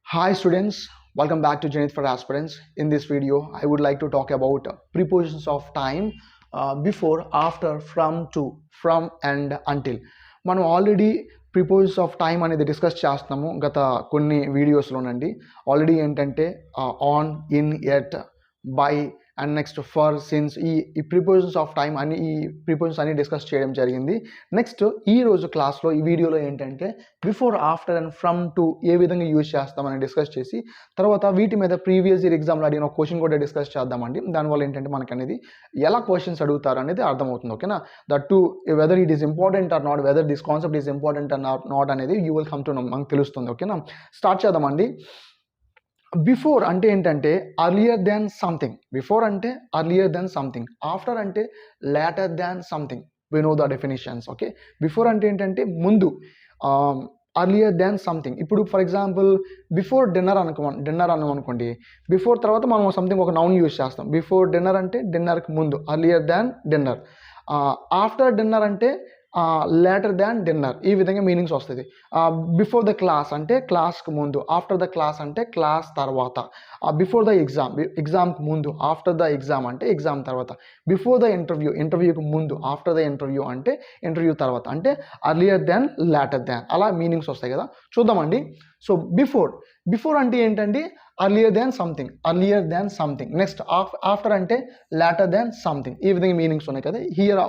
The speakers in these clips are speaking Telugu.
Hi students, welcome back to Janith for Aspirants. In this video, I would like to talk about prepositions of time before, after, from, to, from and until. మనం ఆల్రెడీ ప్రిపోజిషన్స్ ఆఫ్ టైం అనేది డిస్కస్ చేస్తున్నాము గత కొన్ని వీడియోస్లోనండి. ఆల్రెడీ ఏంటంటే on, in, at, by and next for, since ఈ ప్రిపోజిషన్స్ ఆఫ్ టైం అని ఈ ప్రిపోజిషన్స్ అన్ని డిస్కస్ చేయడం జరిగింది. నెక్స్ట్ ఈ రోజు క్లాస్లో ఈ వీడియోలో ఏంటంటే before, after and from to ఏ విధంగా యూజ్ చేస్తామని డిస్కస్ చేసి తర్వాత వీటి మీద ప్రీవియస్ ఇయర్ ఎగ్జామ్లో అడిగిన ఒక క్వశ్చన్ కూడా డిస్కస్ చేద్దామండి. దానివల్ల ఏంటంటే మనకు అనేది ఎలా క్వశ్చన్స్ అడుగుతారు అనేది అర్థమవుతుంది. ఓకేనా, that to whether it is important or not, whether this concept is important or not అనేది you will come to know, మనకు తెలుస్తుంది. ఓకేనా, స్టార్ట్ చేద్దామండి. బిఫోర్ అంటే ఏంటంటే అర్లియర్ దాన్ సంథింగ్. బిఫోర్ అంటే అర్లియర్ దాన్ సంథింగ్. ఆఫ్టర్ అంటే later than something. We know the definitions. Okay, before అంటే ఏంటంటే ముందు, అర్లియర్ దాన్ సంథింగ్. ఇప్పుడు ఫర్ ఎగ్జాంపుల్ బిఫోర్ డిన్నర్ అన్నాం అనుకోండి, బిఫోర్ తర్వాత మనం సంథింగ్ ఒక నౌన్ యూజ్ చేస్తాం. బిఫోర్ డిన్నర్ అంటే డిన్నర్కి ముందు, అర్లియర్ దాన్ డిన్నర్. ఆఫ్టర్ డిన్నర్ అంటే లేటర్ దాన్ డిన్నర్. ఈ విధంగా మీనింగ్స్ వస్తుంది. బిఫోర్ ద క్లాస్ అంటే క్లాస్కి ముందు, ఆఫ్టర్ ద క్లాస్ అంటే క్లాస్ తర్వాత, బిఫోర్ ద ఎగ్జామ్కి ముందు, ఆఫ్టర్ ద ఎగ్జామ్ అంటే ఎగ్జామ్ తర్వాత, బిఫోర్ ద ఇంటర్వ్యూకి ముందు, ఆఫ్టర్ ద ఇంటర్వ్యూ అంటే ఇంటర్వ్యూ తర్వాత, అంటే అర్లియర్ దాన్, లేటర్ దాన్, అలా మీనింగ్స్ వస్తాయి కదా. చూద్దామండి. సో బిఫోర్ అంటే ఏంటండి earlier than something. Next after అంటే లేటర్ దాన్ సంథింగ్. ఈ విధంగా మీనింగ్స్ ఉన్నాయి కదా. Here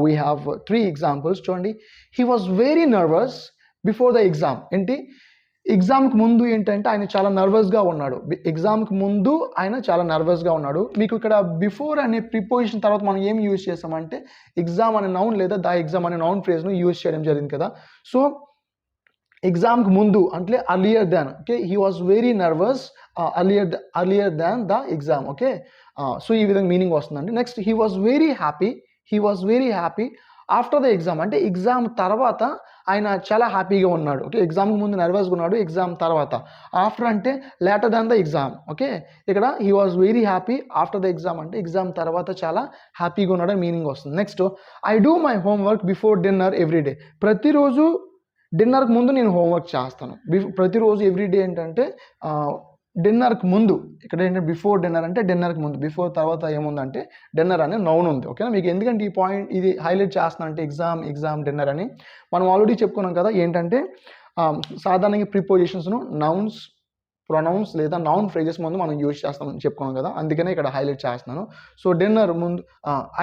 we have 3 examples. చూడండి, he was very nervous before the exam. ఏంటి, ఎగ్జామ్కి ముందు ఏంటంటే ఆయన చాలా నర్వస్గా ఉన్నాడు. మీకు ఇక్కడ బిఫోర్ అనే ప్రిపోజిషన్ తర్వాత మనం ఏం యూజ్ చేసామంటే ఎగ్జామ్ అనే నౌన్ లేదా ద ఎగ్జామ్ అనే నౌన్ ఫ్రేజ్ను యూజ్ చేయడం జరిగింది కదా. సో ఎగ్జామ్కి ముందు అంటే earlier than. Okay, he was very nervous earlier than the exam. Okay, so ఈ విధంగా మీనింగ్ వస్తుందండి. Next he was very happy after the exam అంటే ఎగ్జామ్ తర్వాత ఆయన చాలా హ్యాపీగా ఉన్నాడు. ఓకే, ఎగ్జామ్కి ముందు నర్వస్గా ఉన్నాడు, ఎగ్జామ్ తర్వాత. ఆఫ్టర్ అంటే later than the exam. Okay, ఇక్కడ he was very happy after the exam అంటే ఎగ్జామ్ తర్వాత చాలా హ్యాపీగా ఉన్నాడని మీనింగ్ వస్తుంది. Next I do my homework before dinner every day. ప్రతిరోజు డిన్నర్కి ముందు నేను హోంవర్క్ చేస్తాను. ప్రతిరోజు ఎవ్రీడే ఏంటంటే డిన్నర్కి ముందు. ఇక్కడ ఏంటంటే బిఫోర్ డిన్నర్ అంటే డిన్నర్కి ముందు, బిఫోర్ తర్వాత ఏముందంటే డిన్నర్ అనే నౌన్ ఉంది. ఓకేనా, మీకు ఎందుకంటే ఈ పాయింట్ ఇది హైలైట్ చేస్తున్నా అంటే ఎగ్జామ్ డిన్నర్ అని మనం ఆల్రెడీ చెప్పుకున్నాం కదా. ఏంటంటే సాధారణంగా ప్రిపోజిషన్స్ను నౌన్స్, ప్రొనౌన్స్ లేదా నౌన్ ఫ్రేజెస్ ముందు మనం యూజ్ చేస్తామని చెప్పుకున్నాం కదా, అందుకనే ఇక్కడ హైలైట్ చేస్తున్నాను. సో డిన్నర్ ముందు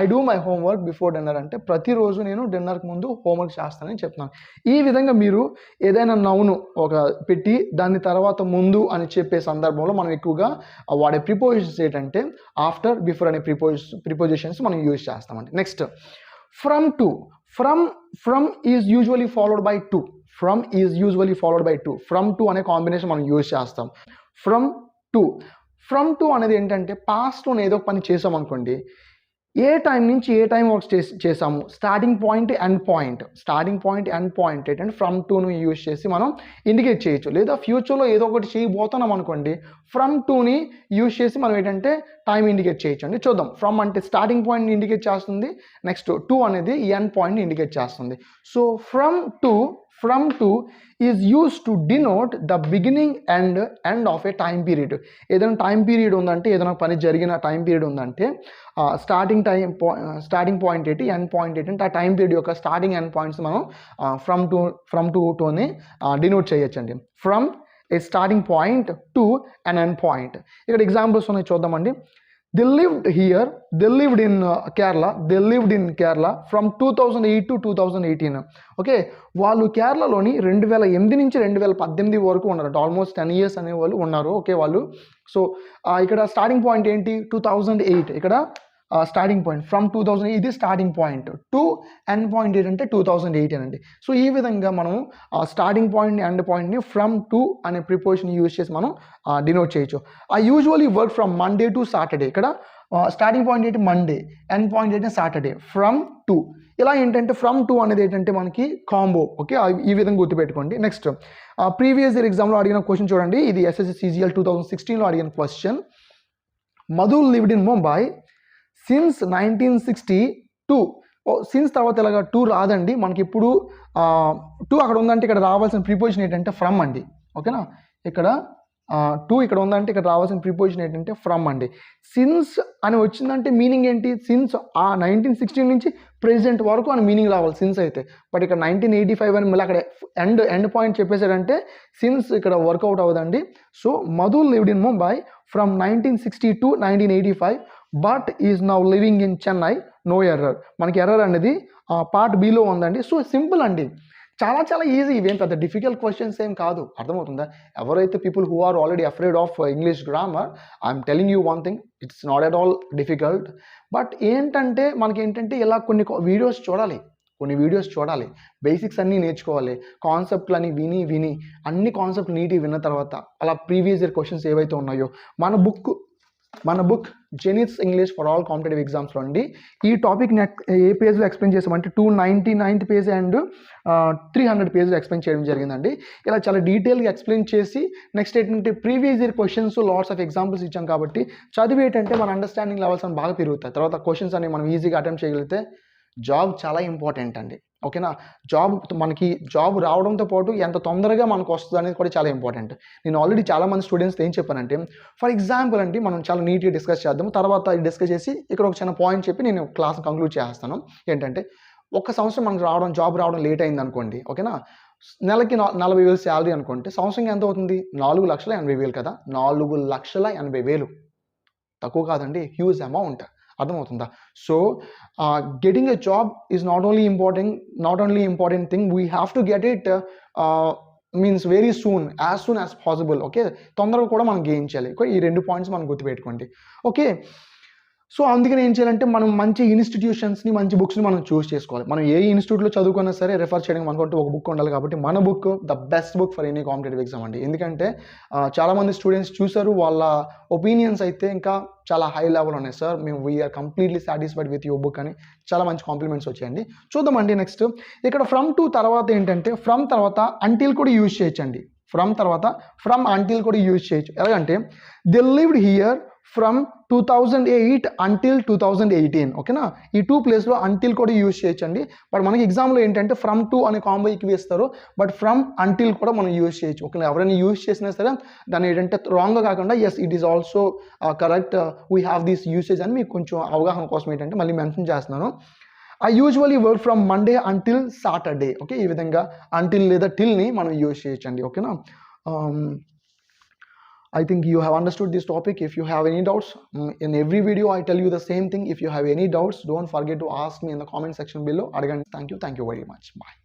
I do my homework before dinner అంటే ప్రతిరోజు నేను డిన్నర్కి ముందు హోంవర్క్ చేస్తానని చెప్తున్నాను. ఈ విధంగా మీరు ఏదైనా నౌను ఒక పెట్టి దాని తర్వాత ముందు అని చెప్పే సందర్భంలో మనం ఎక్కువగా వాడే ప్రిపోజిషన్స్ ఏంటంటే ఆఫ్టర్, బిఫోర్ అనే ప్రిపోజిషన్స్ మనం యూజ్ చేస్తామండి. Next from to. From is usually followed by to. From to అనే కాంబినేషన్ మనం యూజ్ చేస్తాం. ఫ్రమ్ టు అనేది ఏంటంటే పాస్ట్లో ఏదో ఒక పని చేసాం అనుకోండి, ఏ టైం నుంచి ఏ టైం వర్క్ చేసాము, స్టార్టింగ్ పాయింట్ ఎండ్ పాయింట్ ఏంటంటే ఫ్రమ్ టూను యూజ్ చేసి మనం ఇండికేట్ చేయొచ్చు. లేదా ఫ్యూచర్లో ఏదో ఒకటి చేయబోతున్నాం అనుకోండి, ఫ్రమ్ టూని యూజ్ చేసి మనం ఏంటంటే టైం ఇండికేట్ చేయొచ్చు అండి. చూద్దాం. ఫ్రమ్ అంటే స్టార్టింగ్ పాయింట్ని ఇండికేట్ చేస్తుంది, నెక్స్ట్ టూ అనేది ఎండ్ పాయింట్ని ఇండికేట్ చేస్తుంది. So from to is use to denote the beginning and end of A time period. ఏదైనా టైం పీరియడ్ ఉందంటే, ఏదైనా పని జరిగిన టైం పీరియడ్ ఉందంటే స్టార్టింగ్ పాయింట్ ఏంటి, ఎండ్ పాయింట్ ఏంటి అంటే ఆ టైం పీరియడ్ యొక్క స్టార్టింగ్ ఎండ్ పాయింట్స్ మనం ఫ్రమ్ టూని డినోట్ చేయొచ్చండి. From A starting point to and end point. ఇక్కడ ఎగ్జాంపుల్స్ ఉన్నాయి, చూద్దామండి. They lived in Kerala from 2008 to 2018. Okay, వాళ్ళు కేరళలోని 2008 నుంచి 2018 వరకు ఉన్నారు. ఆల్మోస్ట్ 10 years అనే వాళ్ళు ఉన్నారు. ఓకే, వాళ్ళు సో ఇక్కడ స్టార్టింగ్ పాయింట్ ఏంటి 2008. ఇక్కడ స్టార్టింగ్ పాయింట్ ఫ్రమ్ 2008 ఇది starting point. To end point ఏంటంటే 2018 అండి. సో ఈ విధంగా మనం స్టార్టింగ్ పాయింట్ని ఎండ్ పాయింట్ని ఫ్రమ్ టు అనే ప్రిపోజిషన్ యూజ్ చేసి మనం డినోట్ చేయొచ్చు. I usually work from Monday to Saturday. ఇక్కడ స్టార్టింగ్ పాయింట్ ఏంటి మండే, ఎండ్ పాయింట్ ఏంటి సాటర్డే. ఫ్రమ్ టు ఇలా ఏంటంటే ఫ్రమ్ టు అనేది ఏంటంటే మనకి కాంబో. ఓకే, ఈ విధంగా గుర్తుపెట్టుకోండి. నెక్స్ట్ ప్రీవియస్ ఇయర్ ఎగ్జామ్లో అడిగిన క్వశ్చన్ చూడండి. ఇది SSC CGL 2016లో అడిగిన question. Madhu lived in Mumbai since 1962. Since తర్వాత ఇలాగా టూ రాదండి మనకి. ఇప్పుడు టూ అక్కడ ఉందంటే ఇక్కడ రావాల్సిన ప్రిపోజిషన్ ఏంటంటే ఫ్రమ్ అండి. ఓకేనా. ఇక్కడ టు ఇక్కడ ఉందంటే ఇక్కడ రావాల్సిన ప్రిపోజిషన్ ఏంటంటే ఫ్రమ్ అండి. సిన్స్ అని వచ్చిందంటే మీనింగ్ ఏంటి, సిన్స్ ఆ 1916 నుంచి ప్రెజెంట్ వరకు అని మీనింగ్ రావాలి సిన్స్ అయితే. బట్ ఇక్కడ 1985 అని మళ్ళీ అక్కడ ఎండ్ పాయింట్ చెప్పేశాడంటే సిన్స్ ఇక్కడ వర్కౌట్ అవ్వదండి. So Madhu lived in Mumbai from 1960 to 1985 but is now living in Chennai, no error. మనకి ఎర్రర్ అనేది పార్ట్ బిలో ఉందండి. సో సింపుల్ అండి, చాలా చాలా ఈజీ, ఇవేం పెద్ద డిఫికల్ట్ క్వశ్చన్స్ ఏం కాదు. అర్థమవుతుందా? ఎవరైతే people who are already afraid of English grammar, I'm telling you one thing, it's not at all difficult. But ఏంటంటే మనకేంటంటే ఇలా కొన్ని వీడియోస్ చూడాలి, బేసిక్స్ అన్నీ నేర్చుకోవాలి, కాన్సెప్ట్లని విని అన్ని కాన్సెప్ట్ నీట్గా విన్న తర్వాత అలా ప్రీవియస్ ఇయర్ క్వశ్చన్స్ ఏవైతే ఉన్నాయో మన book Zenith's English for all competitive ఎగ్జామ్స్లో అండి ఈ టాపిక్ ఏ పేజ్లో ఎక్స్ప్లెయిన్ చేసామంటే 299th పేజ్ అండ్ 300 పేజ్లో ఎక్స్ప్లెయిన్ చేయడం జరిగిందండి. ఇలా చాలా డీటెయిల్గా ఎక్స్ప్లెయిన్ చేసి నెక్స్ట్ ఏంటంటే previous year questions lots of examples ఇచ్చాం కాబట్టి చదివి ఏంటంటే మన అండర్స్టాండింగ్ లెవెల్స్ అని బాగా పెరుగుతాయి. తర్వాత క్వశ్చన్స్ అని మనం ఈజీగా అటెంప్ట్ చేయగలిగితే జాబ్ చాలా ఇంపార్టెంట్ అండి. ఓకేనా, మనకి జాబ్ రావడంతో పాటు ఎంత తొందరగా మనకు వస్తుంది అనేది కూడా చాలా ఇంపార్టెంట్. నేను ఆల్రెడీ చాలామంది స్టూడెంట్స్ ఏం చెప్పానంటే, ఫర్ ఎగ్జాంపుల్ అండి మనం చాలా నీట్గా డిస్కస్ చేద్దాం, తర్వాత డిస్కస్ చేసి ఇక్కడ ఒక చిన్న పాయింట్ చెప్పి నేను క్లాస్ కంక్లూడ్ చేస్తాను. ఏంటంటే ఒక సంవత్సరం మనకు జాబ్ రావడం లేట్ అయింది అనుకోండి, ఓకేనా, నెలకి 40,000 శాలరీ అనుకుంటే సంవత్సరం ఎంత అవుతుంది, 4,80,000 కదా, 4,80,000 తక్కువ కాదండి, హ్యూజ్ అమౌంట్. అర్థమవుతుందా? So getting a job is not only important thing, we have to get it means very soon, as soon as possible. Okay, తొందరగా కూడా మనం గెయిన్ చేయాలి. ఈ 2 పాయింట్స్ మనం గుర్తుపెట్టుకోండి. ఓకే, సో అందుకని ఏం చేయాలంటే మనం మంచి ఇన్స్టిట్యూషన్స్ని, మంచి బుక్స్ని మనం చూస్ చేసుకోవాలి. మనం ఏ ఇన్స్టిట్యూట్లో చదువుకున్నా సరే రెఫర్ చేయడానికి మనకంటూ ఒక బుక్ ఉండాలి. కాబట్టి మన book the best book for any competitive exam అండి. ఎందుకంటే చాలామంది స్టూడెంట్స్ చూసారు, వాళ్ళ ఒపీనియన్స్ అయితే ఇంకా చాలా హై లెవెల్ ఉన్నాయి. సార్ మేము we are completely satisfied with your book అని చాలా మంచి కాంప్లిమెంట్స్ వచ్చాయండి. చూద్దామండి నెక్స్ట్. ఇక్కడ ఫ్రమ్ టు తర్వాత ఏంటంటే ఫ్రమ్ తర్వాత అంటిల్ కూడా యూజ్ చేయొచ్చండి. ఫ్రమ్ అంటిల్ కూడా యూజ్ చేయొచ్చు. ఎలాగంటే they lived here from 2008 until 2018. ఓకేనా, ఈ 2 ప్లేస్లో అంటిల్ కూడా యూజ్ చేయొచ్చండి. బట్ మనకి ఎగ్జామ్లో ఏంటంటే ఫ్రమ్ టు అనే కాంబో ఎక్కువ ఇస్తారు, బట్ ఫ్రమ్ అంటిల్ కూడా మనం యూజ్ చేయొచ్చు. ఓకే, ఎవరైనా యూజ్ చేసినా సరే దాన్ని ఏంటంటే రాంగ్గా కాకుండా yes it is also correct, we have this usage అని మీకు కొంచెం అవగాహన కోసం ఏంటంటే మళ్ళీ మెన్షన్ చేస్తున్నాను. I usually work from Monday until Saturday. Okay, ఈ విధంగా అంటిల్ లేదా టిల్ని మనం యూజ్ చేయొచ్చండి. ఓకేనా, I think you have understood this topic. If you have any doubts, in every video I tell you the same thing. If you have any doubts, don't forget to ask me in the comment section below. Thank you very much. Bye.